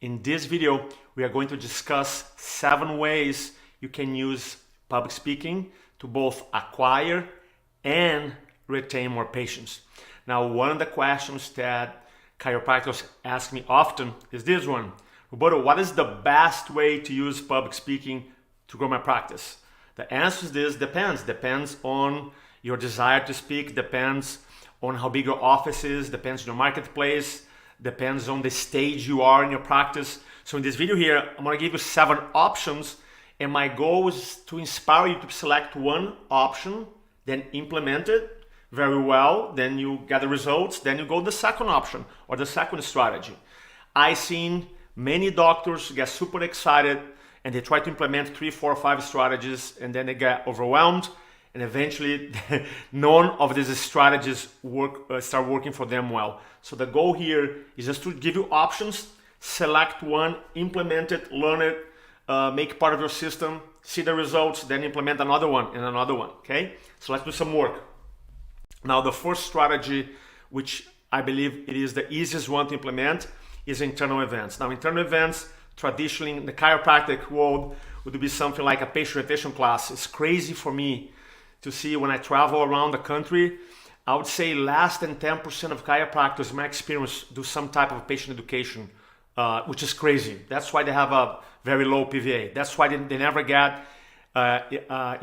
In this video, we are going to discuss 7 ways you can use public speaking to both acquire and retain more patients. Now, one of the questions that chiropractors ask me often is this one: Roberto, what is the best way to use public speaking to grow my practice? The answer is this: depends on your desire to speak, depends on how big your office is, depends on your marketplace, depends on the stage you are in your practice. So in this video here, I'm going to give you 7 options, and my goal is to inspire you to select one option, then implement it very well, then you get the results, then you go to the second option or the second strategy. I've seen many doctors get super excited and they try to implement 3, 4, 5 strategies, and then they get overwhelmed, and eventually none of these strategies start working for them well. So the goal here is just to give you options, select one, implement it, learn it, make part of your system, see the results, then implement another one and another one, okay? So let's do some work. Now, the first strategy, which I believe it is the easiest one to implement, is internal events. Now, internal events, traditionally in the chiropractic world, would be something like a patient retention class. It's crazy for me to see when I travel around the country. I would say less than 10% of chiropractors, in my experience, do some type of patient education, which is crazy. That's why they have a very low PVA. That's why they never get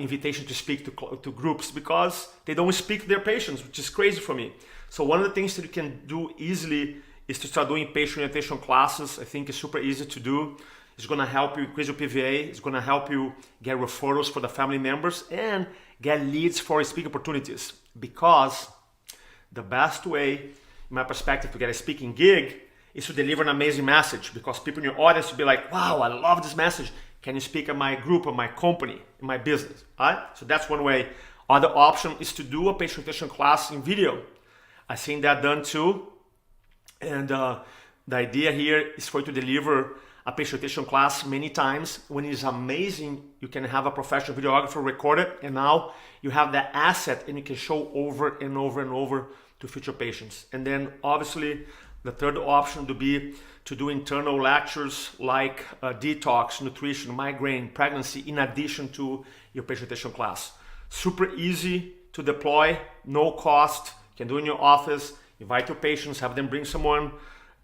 invitation to speak to groups, because they don't speak to their patients, which is crazy for me. So one of the things that you can do easily is to start doing patient orientation classes. I think it's super easy to do. It's going to help you increase your PVA. It's going to help you get referrals for the family members and get leads for speaking opportunities. Because the best way, in my perspective, to get a speaking gig is to deliver an amazing message, because people in your audience will be like, wow, I love this message. Can you speak at my group, at my company, in my business? All right? So that's one way. Other option is to do a patient orientation class in video. I've seen that done too. And the idea here is for you to deliver a patient orientation class many times. When it's amazing, you can have a professional videographer record it, and now you have that asset and you can show over and over and over to future patients. And then obviously the third option would be to do internal lectures like detox, nutrition, migraine, pregnancy, in addition to your patient orientation class. Super easy to deploy, no cost. You can do it in your office. Invite your patients, have them bring someone,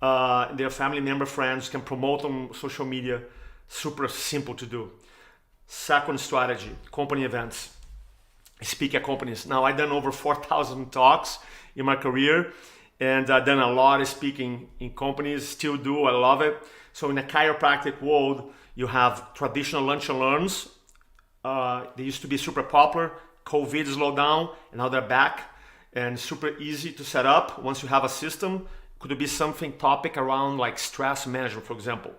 their family member, friends. You can promote on social media. Super simple to do. Second strategy, company events. Speak at companies. Now, I've done over 4,000 talks in my career, and I've done a lot of speaking in companies, still do, I love it. So in the chiropractic world, you have traditional lunch and learns. They used to be super popular. COVID slowed down, and now they're back. And super easy to set up once you have a system. Could be something topic around like stress management, for example.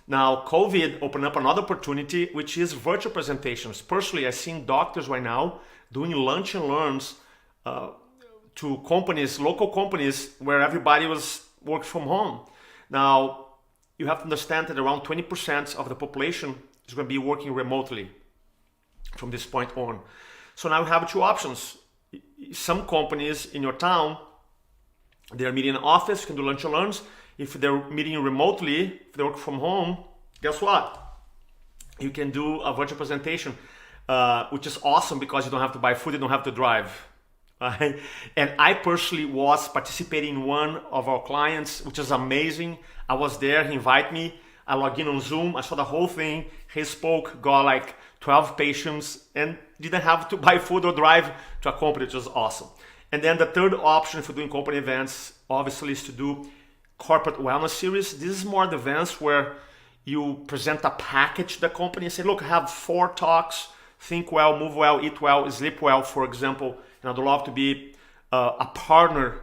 Now, COVID opened up another opportunity, which is virtual presentations. Personally, I've seen doctors right now doing lunch and learns to companies, local companies, where everybody was working from home. Now, you have to understand that around 20% of the population is going to be working remotely from this point on. So now we have 2 options. Some companies in your town, they're meeting in an office, you can do lunch and learns. If they're meeting remotely, if they work from home, guess what? You can do a virtual presentation, which is awesome because you don't have to buy food, you don't have to drive. And I personally was participating in one of our clients, which is amazing. I was there, he invited me, I logged in on Zoom, I saw the whole thing. He spoke, got like 12 patients, and didn't have to buy food or drive to a company, which was awesome. And then the third option for doing company events, obviously, is to do corporate wellness series. This is more the events where you present a package to the company and say, look, I have 4 talks, think well, move well, eat well, sleep well, for example. And I'd love to be a partner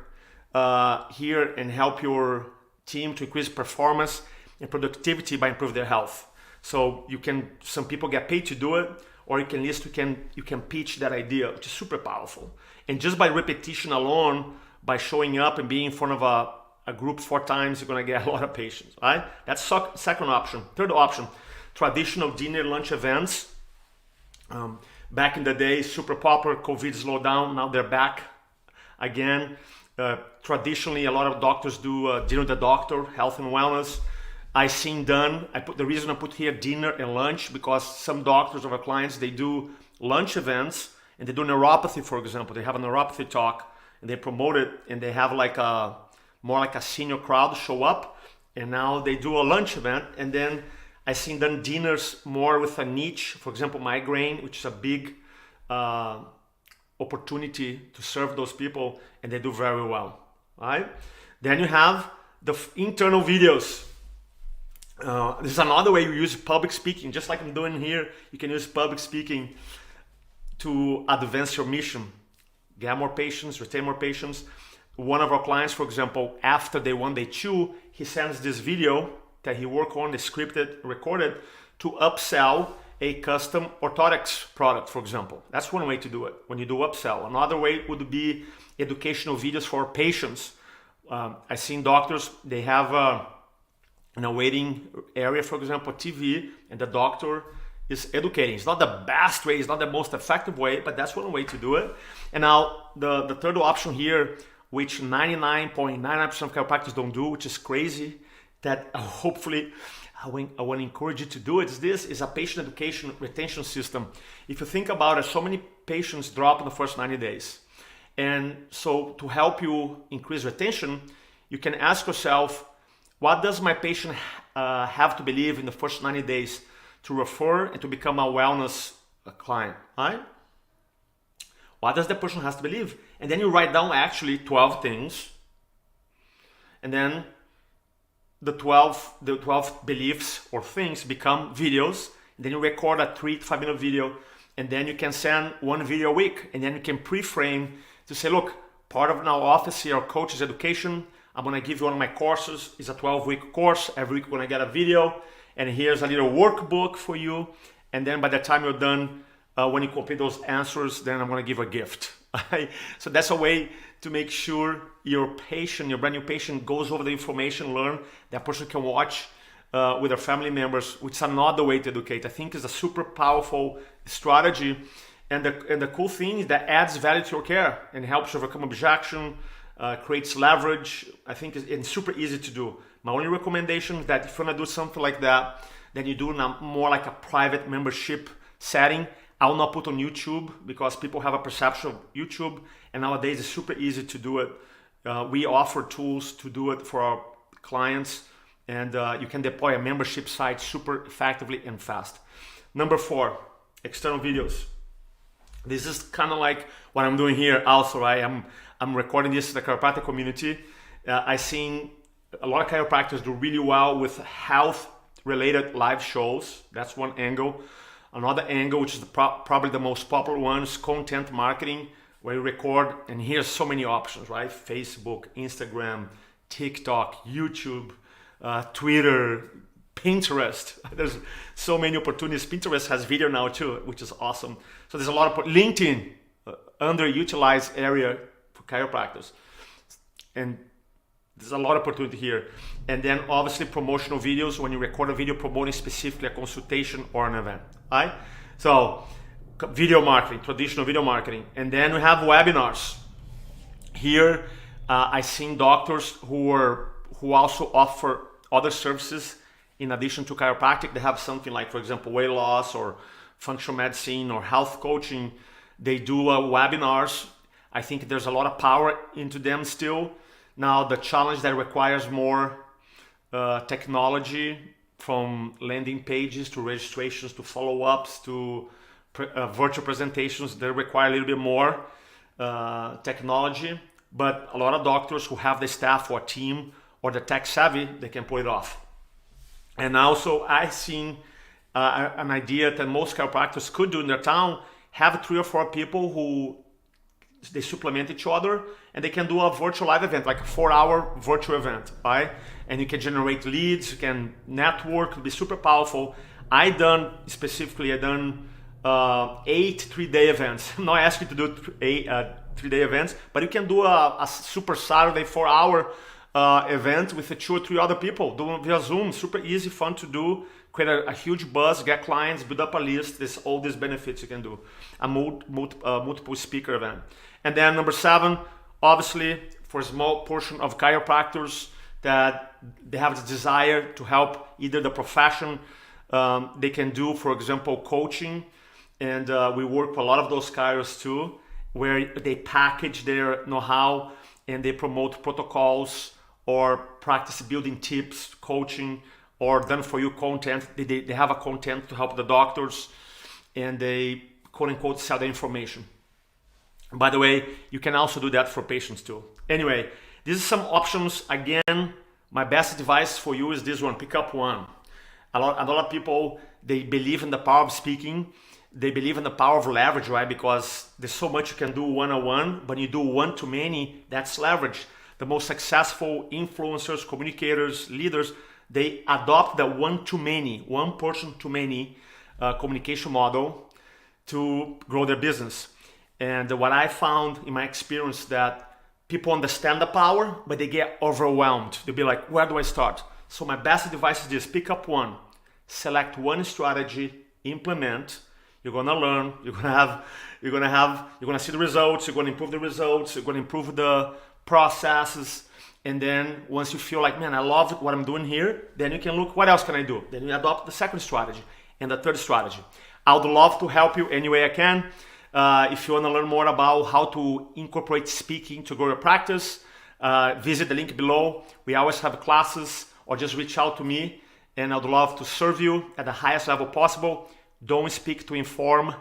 here and help your team to increase performance and productivity by improving their health. So some people get paid to do it, or you can pitch that idea, which is super powerful. And just by repetition alone, by showing up and being in front of a group 4 times, you're gonna get a lot of patients, right? That's second option. Third option, traditional dinner, lunch events. Back in the day, super popular, COVID slowed down, now they're back again. Traditionally, a lot of doctors do dinner with the doctor, health and wellness. I seen done, the reason I put here dinner and lunch, because some doctors of our clients, they do lunch events, and they do neuropathy, for example. They have a neuropathy talk, and they promote it, and they have like a more like a senior crowd show up, and now they do a lunch event. And then I seen done dinners more with a niche, for example, migraine, which is a big opportunity to serve those people, and they do very well, right? Then you have the internal videos. This is another way you use public speaking, just like I'm doing here. You can use public speaking to advance your mission, get more patients, retain more patients. One of our clients, for example, after day 1, day 2, he sends this video that he worked on, they scripted, recorded, to upsell a custom orthotics product, for example. That's one way to do it, when you do upsell. Another way would be educational videos for patients. I've seen doctors, they have in a waiting area, for example, TV, and the doctor is educating. It's not the best way, it's not the most effective way, but that's one way to do it. And now the third option here, which 99.99% of chiropractors don't do, which is crazy, that hopefully I want to encourage you to do it, is a patient education retention system. If you think about it, so many patients drop in the first 90 days. And so to help you increase retention, you can ask yourself, what does my patient have to believe in the first 90 days to refer and to become a wellness client, right? What does the person have to believe? And then you write down actually 12 things. And then the 12 beliefs or things become videos. And then you record a 3 to 5 minute video. And then you can send one video a week. And then you can pre-frame to say, look, part of our office here, our coach's education, I'm going to give you one of my courses. It's a 12-week course. Every week we're going to get a video. And here's a little workbook for you. And then by the time you're done, when you complete those answers, then I'm going to give a gift. So that's a way to make sure your patient, your brand new patient, goes over the information, learn. That person can watch with their family members, which is another way to educate. I think is a super powerful strategy. And the cool thing is that adds value to your care and helps you overcome objection, creates leverage. I think it's super easy to do. My only recommendation is that if you want to do something like that, then you do in a more like a private membership setting. I will not put on YouTube because people have a perception of YouTube, and nowadays it's super easy to do it. We offer tools to do it for our clients, and you can deploy a membership site super effectively and fast. Number 4, external videos. This is kind of like what I'm doing here also, right? I'm recording this to the chiropractic community. I've seen a lot of chiropractors do really well with health-related live shows. That's one angle. Another angle, which is probably the most popular one, is content marketing, where you record, and here's so many options, right? Facebook, Instagram, TikTok, YouTube, Twitter, Pinterest. There's so many opportunities. Pinterest has video now too, which is awesome. So there's a lot of LinkedIn, underutilized area for chiropractors. And there's a lot of opportunity here. And then obviously promotional videos, when you record a video promoting specifically a consultation or an event, right? So video marketing, traditional video marketing. And then we have webinars. Here, I've seen doctors who also offer other services in addition to chiropractic. They have something like, for example, weight loss or functional medicine or health coaching. They do webinars. I think there's a lot of power into them still. Now, the challenge that requires more technology, from landing pages to registrations to follow-ups to virtual presentations, they require a little bit more technology. But a lot of doctors who have the staff or team or the tech savvy, they can pull it off. And also, I've seen an idea that most chiropractors could do in their town, have 3 or 4 people who they supplement each other, and they can do a virtual live event, like a 4-hour virtual event, right? And you can generate leads, you can network, it'll be super powerful. I done 8 3-day events. I'm not asking you to do 8 3-day events, but you can do a super Saturday 4-hour event with 2 or 3 other people, doing via Zoom. Super easy, fun to do, create a huge buzz, get clients, build up a list. There's all these benefits you can do. A multiple speaker event. And then number 7, obviously for a small portion of chiropractors, that they have the desire to help either the profession. They can do, for example, coaching, and we work with a lot of those chiros too, where they package their know-how and they promote protocols or practice building tips, coaching, or done for you content. They have a content to help the doctors, and they quote unquote sell the information. By the way, you can also do that for patients too. Anyway, these are some options. Again, my best advice for you is this one: pick up one. A lot of people, they believe in the power of speaking. They believe in the power of leverage, right? Because there's so much you can do one-on-one, but you do one to many, that's leverage. The most successful influencers, communicators, leaders, they adopt the one to many, one person to many communication model to grow their business. And what I found in my experience that people understand the power, but they get overwhelmed. They'll be like, where do I start? So my best advice is this: pick up one, select one strategy, implement. You're gonna learn. You're gonna see the results. You're gonna improve the results. You're gonna improve the processes. And then once you feel like, man, I love what I'm doing here, then you can look, what else can I do? Then you adopt the second strategy and the third strategy. I would love to help you any way I can. If you want to learn more about how to incorporate speaking to grow your practice, visit the link below. We always have classes, or just reach out to me, and I'd love to serve you at the highest level possible. Don't speak to inform,